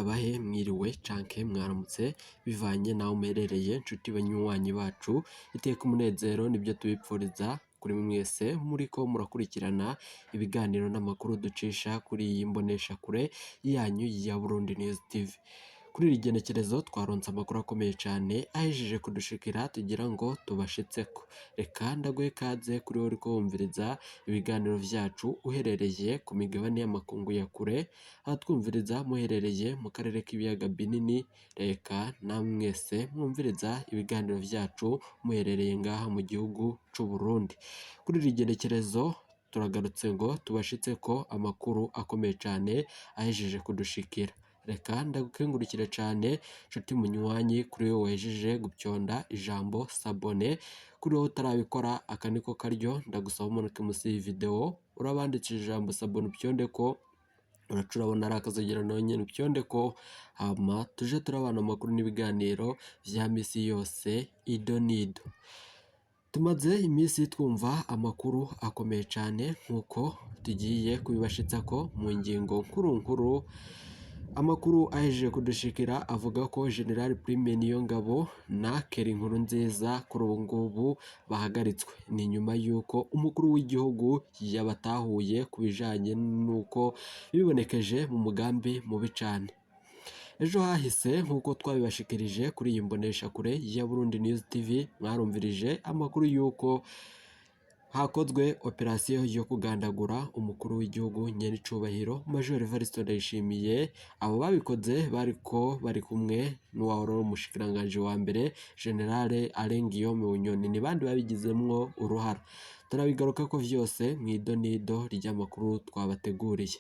ndabahe mwiriwe canke mwaramutse bivanye naho umerereye nshuti banywanyi bacu iteka umunezero nibyo tubipfuriza kuri mwese muriko murakurikirana ibiganiro n'amakuru ducisha kuri iyi mbonesha kure yanyu ya Burundi News TV. Kuri iri genekerezo twaronse amakuru akomeye cyane ahejeje kudushikira tugira ngo tubashitseko. Reka ndaguhe kaze kuri wowe uriko wumviriza ibiganiro vyacu uherereye ku migabane y'amakungu ya kure, ahatwumviriza muherereye mu karere k'ibiyaga binini. Reka namwese mwumviriza ibiganiro vyacu muherereye ngaha mu gihugu c'u Burundi. Kuri iri genekerezo turagarutse ngo tubashitseko amakuru akomeye cyane ahejeje kudushikira. Reka ndagukengurukire cyane nshuti munywanyi kuri wowe wejeje gupyonda ijambo sabone, kuri wowe utarabikora aka niko karyo ndagusaba umanuke munsi y'iyi video urabandikira ijambo sabone upyonde ko uracurabona ari akazogera nawe nyene upyonde ko, hama tuje turabana amakuru n'ibiganiro vya misi yose ido nido. Tumaze iminsi twumva amakuru akomeye cyane nkuko tugiye kubibashitsako mu ngingo nkuru. Amakuru ahejeje kudushikira avuga ko General Prime Niyongabo na Keri Nkurunziza kuri ubu ngubu bahagaritswe. Ni nyuma yuko umukuru w'igihugu yabatahuye ku bijanye nuko bibonekeje mu mugambi mubi cane. Ejo hahise nkuko twabibashikirije kuri iyi mbonesha kure ya Burundi News TV, mwarumvirije amakuru yuko hakozwe operasiyo yo kugandagura umukuru w'igihugu nyenicubahiro Major Evariste Ndayishimiye. Abo babikoze bari kumwe n'uwahora umushikiranganje wa mbere General Alain Guillaume Bunyoni, ni bandi babigizemwo uruhara. Turabigaruka ko vyose mw'idonido ry'amakuru twabateguriye.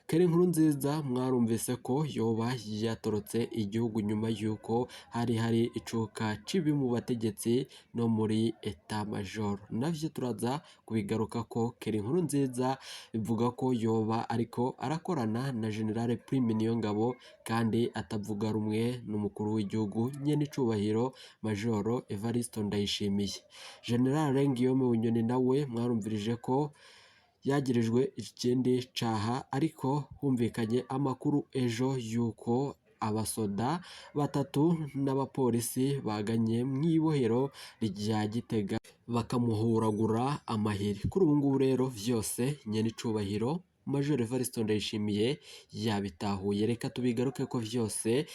Keri Nkurunziza mwarumvise ko yoba yatorotse igihugu nyuma yuko hari icuka cibi mu bategetsi no muri Etat Major. Navyo turaza kubigaruka ko Keri Nkurunziza bivuga ko yoba ariko arakorana na General Prime Niyongabo kandi atavuga rumwe n'umukuru w'igihugu nyenicubahiro Major Evariste Ndayishimiye. General Guillaume Bunyoni nawe mwarumvirije ko yagirijwe ikindi caha, ariko humvikanye amakuru ejo yuko abasoda batatu n'abapolisi baganye mw'ibohero rya Gitega bakamuhuragura amahiri. Kuri ubu ngubu rero vyose nyenicubahiro Major Evariste Ndayishimiye yabitahuye. Reka tubigaruke ko vyose.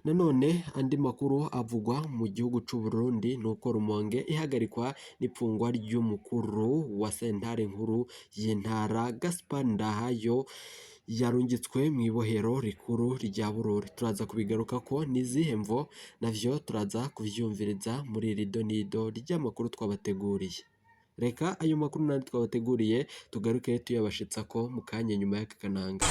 Nanone andi makuru avugwa mu gihugu c'u Burundi nuko Rumonge ihagarikwa n'ipfungwa ry'umukuru wa sentare nkuru y'intara Gaspard Ndahayo yarungitswe mw'ibohero rikuru rya Bururi. Turaza kubigaruka ko nizihe mvo navyo turaza kuvyumviriza muri iri donido ry'amakuru twabateguriye. Reka ayo makuru nandi twabateguriye tugaruke tuyabashitsako mu kanya nyuma y'aka kananga.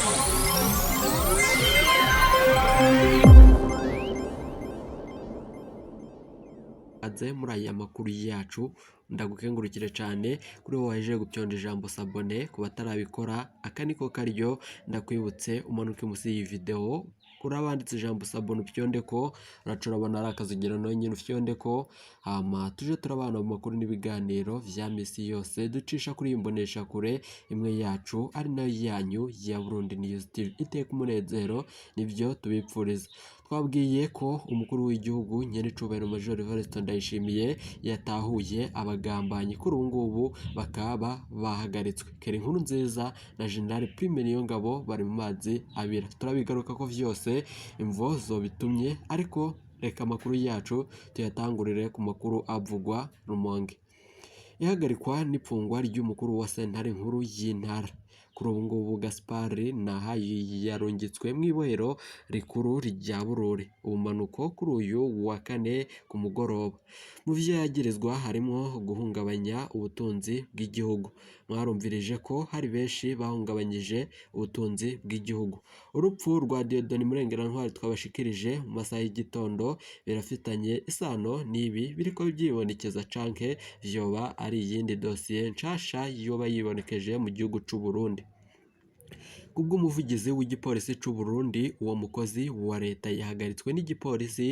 Aze muri aya makuru yacu ndagukengurukire cyane kuri wowe waje gupyonda ijambo sabone. Ku batarabikora aka niko karyo ndakwibutse umanuke munsi y'iyi video urabanditse ijambo sabone upyonde ko uracurabona ari akazogera nawe nyene upyonde ko, hama tuje turabana mu makuru n'ibiganiro vya misi yose ducisha kuri imbonesha kure imwe yacu ari nayo yanyu ya Burundi News TV. Iteka umunezero nivyo tubipfuriza. Twabwiye ko umukuru w'igihugu nyenicubahiro Major Evariste Ndayishimiye yatahuye abagambanyi. Kuri ubu ngubu bakaba bahagaritswe. Keri Nkurunziza na General Prime Niyongabo bari mu mazi abira. Turabigaruka ko vyose imvo zobitumye, ariko reka amakuru yacu tuyatangurire ku makuru avugwa Rumonge. Ihagarikwa n'ipfungwa ry'umukuru wa sentare nkuru y'intara. Kuri ubu ngubu Gaspard Ndahayo yarungitswe mw'ibohero rikuru rya Bururi ubumanuko kuri uyu wa kane ku mugoroba. Mu vyo yagirizwa harimo guhungabanya ubutunzi bw'igihugu. Mwarumvirije ko hari benshi bahungabanyije ubutunzi bw'igihugu. Urupfu rwa Dieudonné Murengerantwari twabashikirije mu masaha y'igitondo birafitanye isano n'ibi biriko byibonekeza canke vyoba ari iyindi dosiye nshasha yoba yibonekeje mu gihugu c'u Burundi. Kubw'umuvugizi w'igipolisi c'u Burundi, uwo mukozi wa leta yahagaritswe n'igipolisi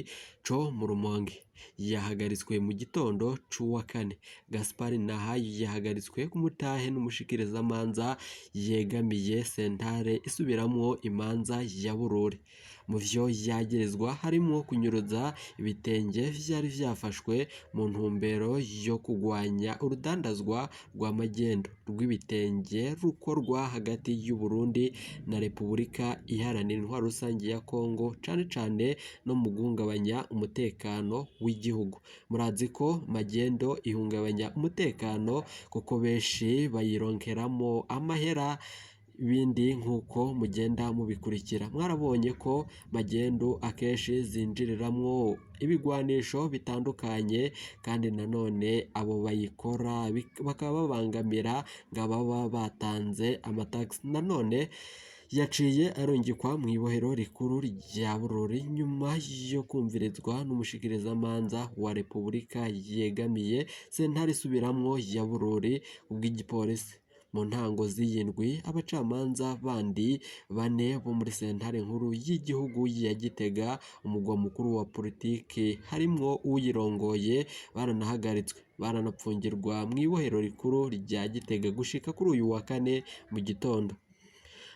co mu Rumonge. yahagaritswe mu gitondo c'uwa kane. Gaspard Nahayo yahagaritswe ku mutahe n'umushikirizamanza yegamiye sentare isubiramwo imanza ya Bururi. Mu vyo yagirizwa harimwo kunyuruza ibitenge vyari vyafashwe mu ntumbero yo kugwanya urudandazwa rwa magendu rw'ibitenge rukorwa hagati y'u Burundi na Repubulika Iharanira Intwaro Rusangi ya Kongo, cane cane no mu guhungabanya umutekano w'igihugu. Murazi ko magendo ihungabanya umutekano kuko benshi bayironkeramo amahera ibindi nk'uko mugenda mubikurikira. Mwarabonye ko magendu akenshi zinjiriramwo ibigwanisho bitandukanye, kandi nanone abo bayikora bakaba babangamira ng'ababa batanze amatax. Nanone yaciye arungikwa mu ibohero rikuru rya Bururi nyuma yo kumvirizwa n'umushikirizamanza wa Repubulika yegamiye sentare isubiramwo ya Bururi ubw'igipolisi. Mu ntango z'iyindwi abacamanza bandi bane bo muri sentare nkuru y'igihugu ya Gitega, umugwa mukuru wa politiki, harimwo uyirongoye, baranahagaritswe baranapfungirwa mu ibohero rikuru rya Gitega gushika kuri uyu wa kane mu gitondo.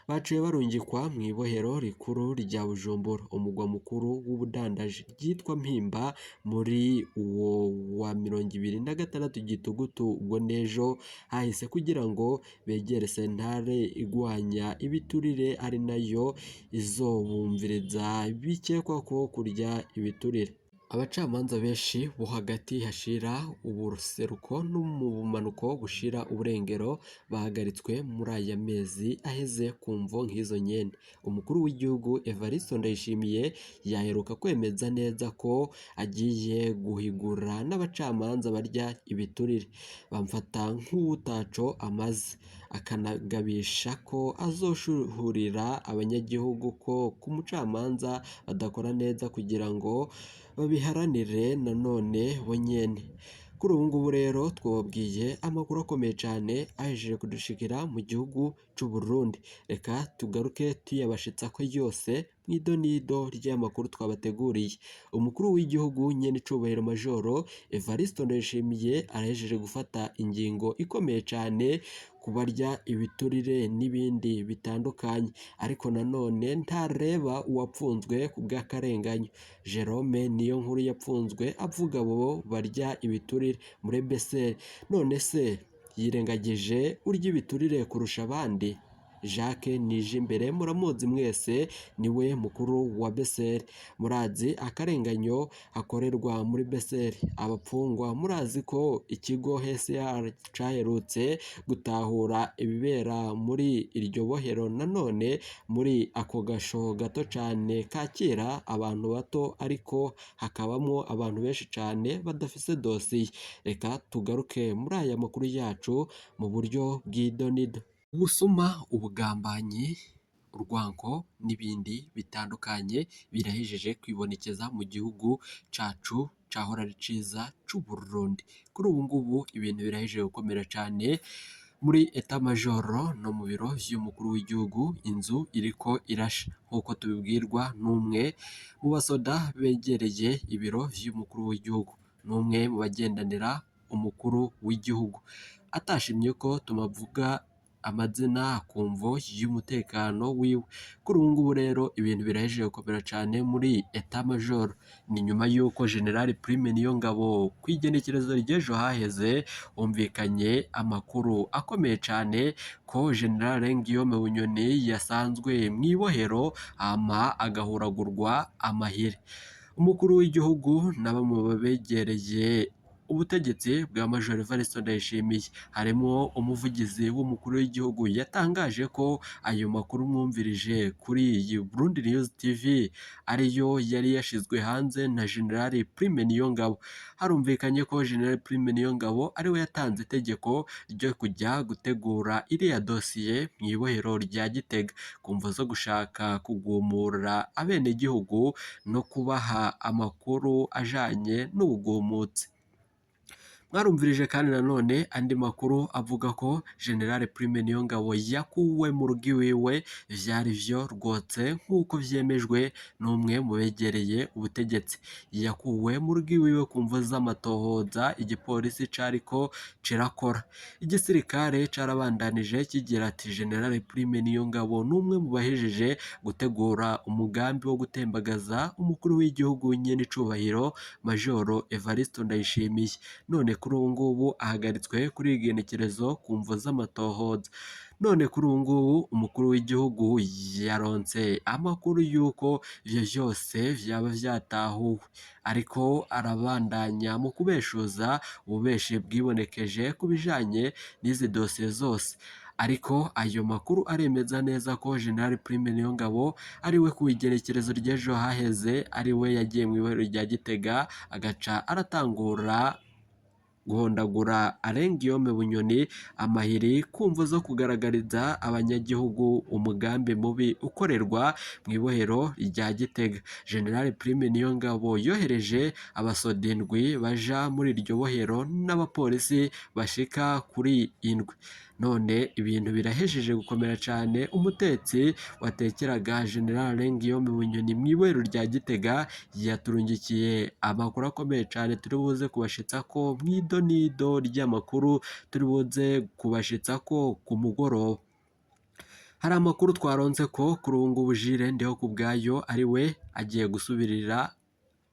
Baciye barungikwa mu ibohero rikuru rya Bujumbura, umugwa mukuru w'ubudandaji, ryitwa Mpimba muri uwo wa 26 Gitugutu ubwo nejo hahise, kugira ngo begere sentare igwanya ibiturire ari nayo izobumviriza bikekwa ko kurya ibiturire. Abacamanza benshi bo hagati hashira ubuseruko no mu bumanuko bushira uburengero bahagaritswe muri aya mezi aheze ku mvo nk'izo nyene. Umukuru w'igihugu Evariste Ndayishimiye yaheruka kwemeza neza ko agiye guhigura n'abacamanza barya ibiturire, bamfata nk'uwutaco amaze, akanagabisha ko azoshuhurira abanyagihugu ko ku mucamanza badakora neza kugira ngo babiharanire nanone bo nyene. Kuri ubu ngubu rero twababwiye amakuru akomeye cyane ahejeje kudushikira mu gihugu c'u Burundi. Reka tugaruke tuyabashitsa ko yose mw'idonido ry'amakuru twabateguriye. Umukuru w'igihugu nyene icubahiro Majoro Evariste Ndayishimiye arahejeje gufata ingingo ikomeye cyane kubarya ibiturire n'ibindi bitandukanye, ariko nanone ntareba uwapfunzwe ku bw'akarenganyo. Jerome Niyonkuru yapfunzwe avuga abo barya ibiturire muri BCR. None se yirengagije urya ibiturire kurusha abandi? Jacques Nijimbere muramuzi mwese, niwe mukuru wa BCR. Murazi akarenganyo akorerwa muri BCR. Abapfungwa murazi ko ikigo HCR caherutse gutahura ibibera muri iryo bohero, nanone muri ako gasho gato cane kakira abantu bato, ariko hakabamo abantu benshi cane badafise dosiye. Reka tugaruke muri aya makuru yacu mu buryo bw'idonido. Ubusuma, ubugambanyi, urwango n'ibindi bitandukanye birahejeje kwibonekeza mu gihugu cacu cahora ari ciza c'u Burundi. Kuri ubu ngubu ibintu birahejeje gukomera cane muri Etat Major no mu biro vy'umukuru w'igihugu. Inzu iriko irasha nk'uko tubibwirwa n'umwe mu basoda begereye ibiro vy'umukuru w'igihugu, n'umwe mu bagendanira umukuru w'igihugu, atashimye ko tumavuga amazina ku mvo y'umutekano wiwe. Kuri ubu ngubu rero ibintu birahejeje gukomera cyane muri Etat Major. Ni nyuma y'uko General Prime Niyongabo kw'igenekerezo ry'ejo haheze humvikanye amakuru akomeye cyane ko General Guillaume Bunyoni yasanzwe mu ibohero hama agahuragurwa amahire. Umukuru w'igihugu na bamwe mu babegereye ubutegetsi bwa Major Evariste Ndayishimiye, harimo umuvugizi w'umukuru w'igihugu, yatangaje ko ayo makuru mwumvirije kuri iyi Burundi News TV ariyo yari yashizwe hanze na General Prime Niyongabo. Harumvikanye ko General Prime Niyongabo ariwe yatanze itegeko ryo kujya gutegura iriya dosiye mu ibohero rya Gitega, kumva zo gushaka kugumura abenegihugu no kubaha amakuru ajanye n'ubugumutsi. Mwarumvirije kandi nanone andi makuru avuga ko General Prime Niyongabo yakuwe mu rugo iwiwe vyari vyo rwose nk'uko vyemejwe n'umwe mu begereye ubutegetsi. Yakuwe mu rugo iwiwe ku mvo z'amatohoza igipolisi cariko cirakora. Igisirikare carabandanije kigira ati General Prime Niyongabo n'umwe mu bahejeje gutegura umugambi wo gutembagaza umukuru w'igihugu nyene icubahiro Majoro Evariste Ndayishimiye. None kuri ubu ngubu ahagaritswe kuri igenekerezo ku mvo z'amatohoza. None kuri ubu ngubu umukuru w'igihugu yaronse amakuru y'uko ivyo vyose vyaba vyatahuwe, ariko arabandanya mu kubeshuza ububeshi bwibonekeje ku bijanye n'izi dosiye zose. Ariko ayo makuru aremeza neza ko General Prime Niyongabo ariwe ku igenekerezo ry'ejo haheze ariwe yagiye mu ibohero rya Gitega agaca aratangura guhondagura Alain Guillaume Bunyoni amahiri kumvo zo kugaragariza abanyagihugu umugambi mubi ukorerwa mu ibohero rya Gitega. General Prime Niyongabo yohereje abasodindwi baja muri iryo bohero n'abapolisi bashika kuri indwi. None ibintu birahejeje gukomera cyane. Umutetsi watekeraga General Guillaume Bunyoni mu ibohero rya Gitega yaturungikiye amakuru akomeye cyane turi buze kubashitsa ko mw'idonido ry'amakuru turi buze kubashitsa ko ku mugoroba. Hari amakuru twaronse ko kuri ubu ngubu Jules Ndihokubwayo ari we agiye gusubirira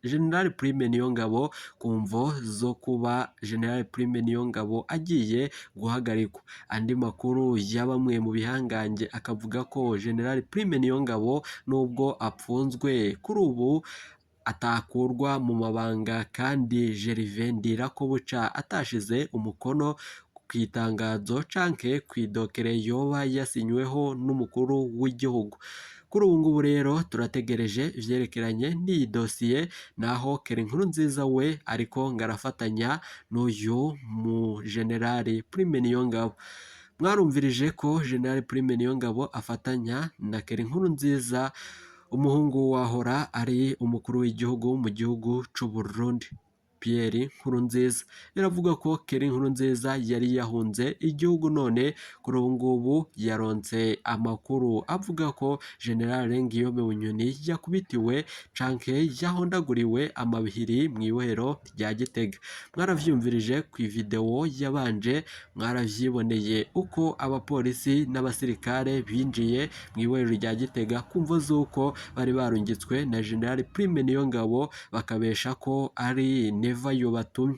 General Prime Niyongabo ku mvo zo kuba General Prime Niyongabo agiye guhagarikwa. Andi makuru ya bamwe mu bihangange akavuga ko General Prime Niyongabo nubwo apfunzwe kuri ubu atakurwa mu mabanga kandi Gervais Ndirakobuca atashize umukono ku itangazo canke kw'idokere yoba yasinyweho n'umukuru w'igihugu. Kuri ubu ngubu rero turategereje ivyerekeranye n'iyi dosiye, naho Keri Nkurunziza we ariko ngarafatanya n'uyu mu General Prime Niyongabo. Mwarumvirije ko General Prime Niyongabo afatanya na Keri Nkurunziza umuhungu wahora ari umukuru w'igihugu mu gihugu c'u Burundi Pierre Nkurunziza. Biravuga ko Keri Nkurunziza yari yahunze igihugu, none kuri ubu ngubu yaronse amakuru avuga ko General Guillaume Bunyoni yakubitiwe canke yahondaguriwe amabihiri mu ibohero rya Gitega. Mwaravyumvirije ku video yabanje, mwaravyiboneye uko abapolisi n'abasirikare binjiye mu ibohero rya Gitega kumvo z'uko bari barungitswe na General Prime Niyongabo bakabesha ko ari Neva yobatumye.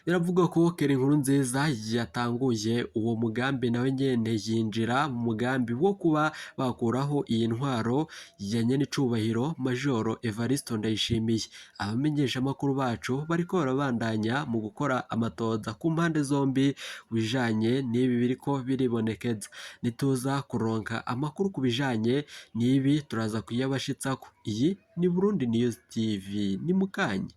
Biravuga ko Keri Nkurunziza yatanguye uwo mugambi nawe nyene yinjira mu mugambi wo kuba bakuraho iyi ntwaro ya nyen'icubahiro Majoro Evariste Ndayishimiye. Abamenyesha amakuru bacu bariko barabandanya mu gukora amatoza ku mpande zombi bijanye n'ibi biriko biribonekeza. Nituza kuronka amakuru ku bijanye n'ibi turaza kuyabashitsako. Iyi ni Burundi News TV, ni mukanya.